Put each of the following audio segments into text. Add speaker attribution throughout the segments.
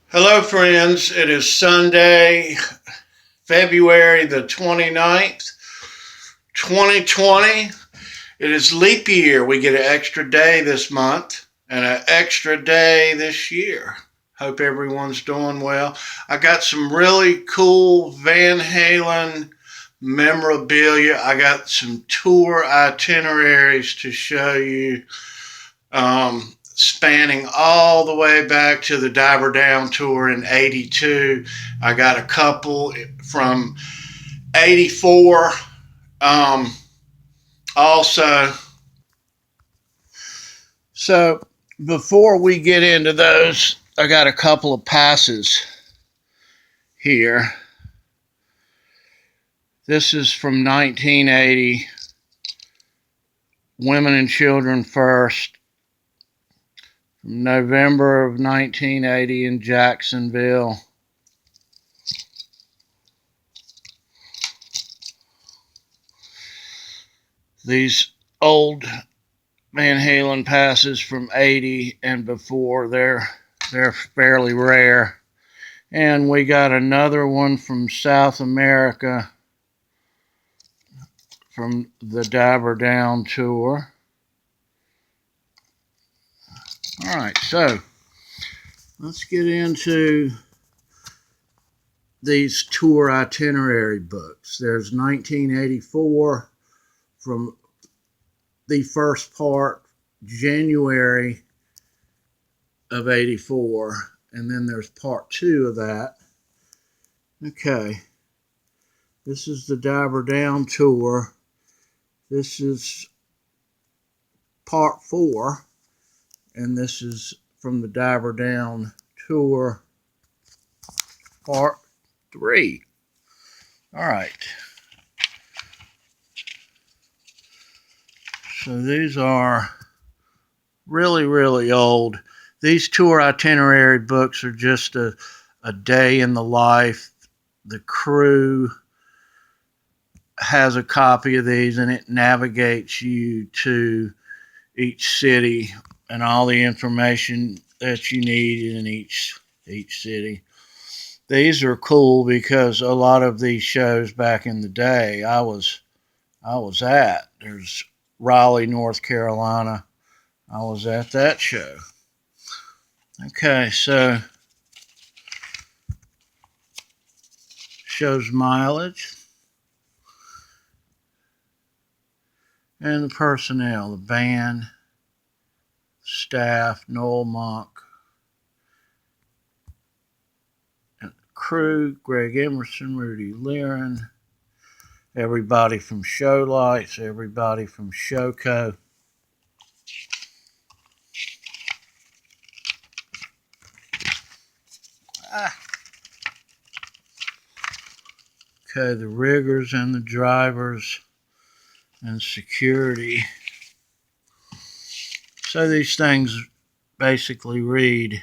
Speaker 1: Hello, friends. It is Sunday, February the 29th, 2020. It is leap year. We get an extra day this month and an extra day this year. Hope everyone's doing well. I got some really cool Van Halen memorabilia. I got some tour itineraries to show you, spanning all the way back to the Diver Down tour in '82. I got a couple from '84. Um, also, so before we get into those, I got a couple of passes here. This is from 1980, Women and Children First, from November of 1980 in Jacksonville. These old Van Halen passes from '80 and before, they're fairly rare. And we got another one from South America from the Diver Down tour. All right, so let's get into these tour itinerary books. There's 1984 from the first part, January of '84, and then there's part two of that. Okay, this is the Diver Down tour. This is part four, and this is from the Diver Down tour, part three. All right. So these are really, really old. These tour itinerary books are just a day in the life. The crew has a copy of these, and it navigates you to each city and all the information that you need in each city. These are cool because a lot of these shows back in the day I was at. There's Raleigh, North Carolina. I was at that show. Okay, so shows mileage and the personnel, the band, staff, Noel Monk, and the crew, Greg Emerson, Rudy Liren, everybody from Show Lights, everybody from Showco. Okay, the riggers and the drivers and security. So these things basically read,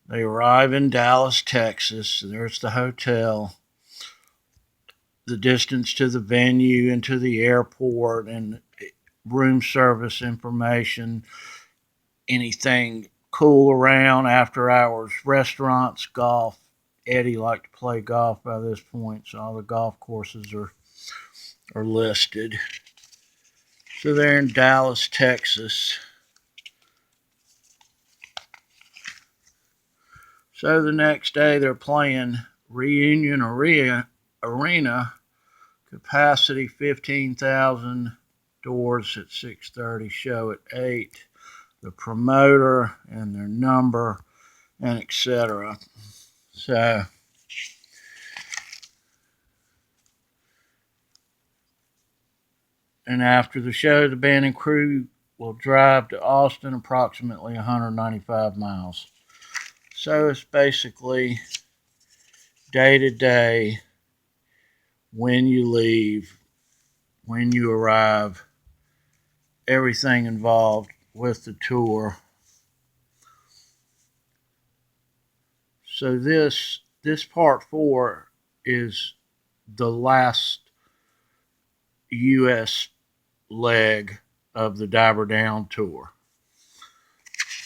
Speaker 1: they arrive in Dallas, Texas. There's the hotel, the distance to the venue and to the airport, and room service information, anything cool around, after hours, restaurants, golf. Eddie liked to play golf by this point, so all the golf courses are listed. So they're in Dallas, Texas. So the next day they're playing Reunion Arena, capacity 15,000, doors at 6:30, show at 8, the promoter and their number, and etc. So and after the show, the band and crew will drive to Austin, approximately 195 miles. So it's basically day to day, when you leave, when you arrive, everything involved with the tour. So this part four is the last U.S. leg of the Diver Down tour.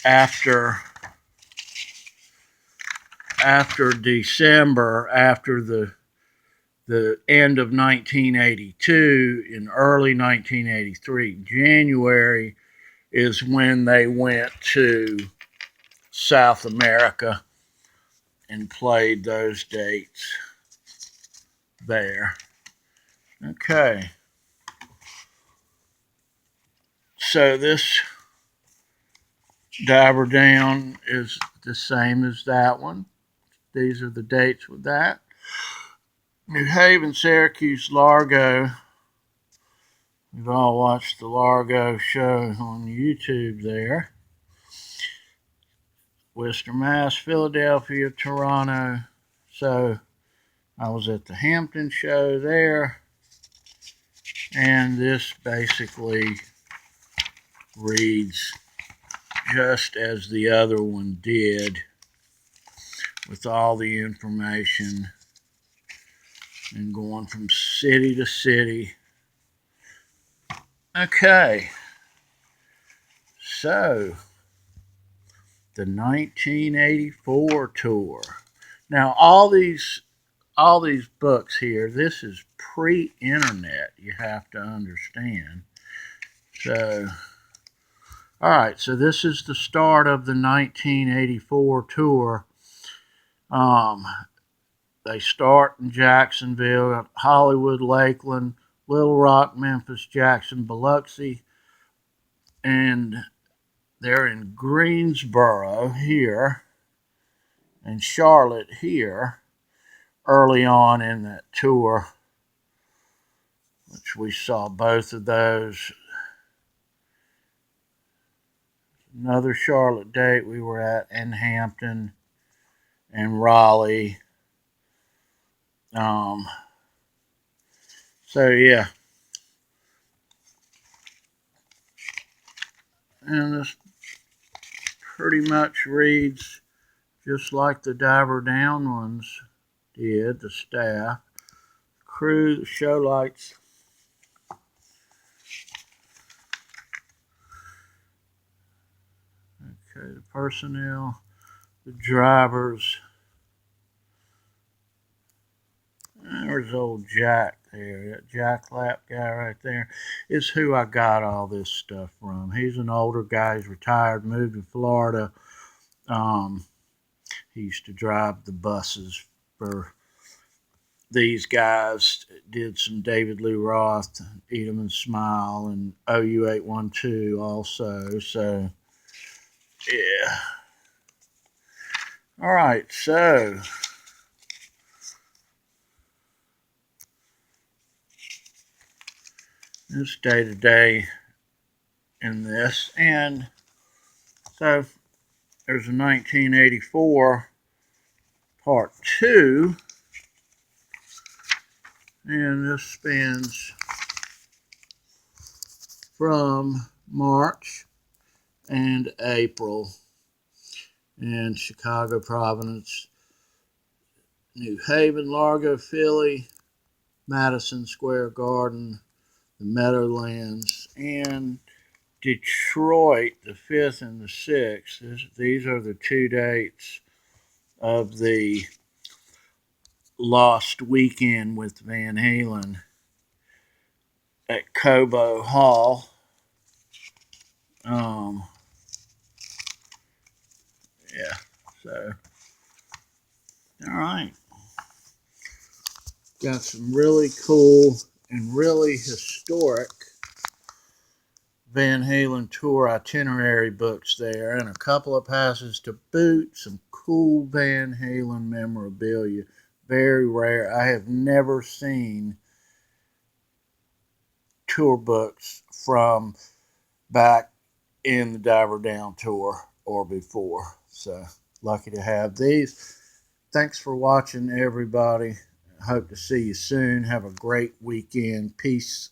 Speaker 1: After after December, after the end of 1982, in early 1983, January is when they went to South America and played those dates there. Okay. So this Diver Down is the same as that one. These are the dates with that. New Haven, Syracuse, Largo. We've all watched the Largo show on YouTube there. Worcester, Mass, Philadelphia, Toronto. So I was at the Hampton show there. And this basically reads just as the other one did, with all the information and going from city to city. Okay, so the 1984 tour. Now all these books here, this is pre-internet, you have to understand. So, all right, so this is the start of the 1984 tour. They start in Jacksonville, Hollywood, Lakeland, Little Rock, Memphis, Jackson, Biloxi, and they're in Greensboro here and Charlotte here early on in that tour, which we saw both of those. Another Charlotte date we were at, in Hampton and Raleigh. So yeah. And this pretty much reads just like the Diver Down ones did, the staff, crew, the show lights. Okay, the personnel, the drivers. There's old Jack there. That Jack Lap guy right there is who I got all this stuff from. He's an older guy. He's retired, moved to Florida. He used to drive the buses for these guys. Did some David Lee Roth, Eat 'em and Smile, and OU 812 also. So, yeah. All right, so this day to day in this, and so there's a 1984 part 2, and this spans from March and April in Chicago, Providence, New Haven, Largo, Philly, Madison Square Garden, the Meadowlands, and Detroit, the 5th and the 6th. These are the 2 dates of the Lost Weekend with Van Halen at Cobo Hall. Yeah, so, all right. Got some really cool and really historic Van Halen tour itinerary books there, and a couple of passes to boot, some cool Van Halen memorabilia. Very rare. I have never seen tour books from back in the Diver Down tour or before. So lucky to have these. Thanks for watching, everybody. Hope to see you soon. Have a great weekend. Peace.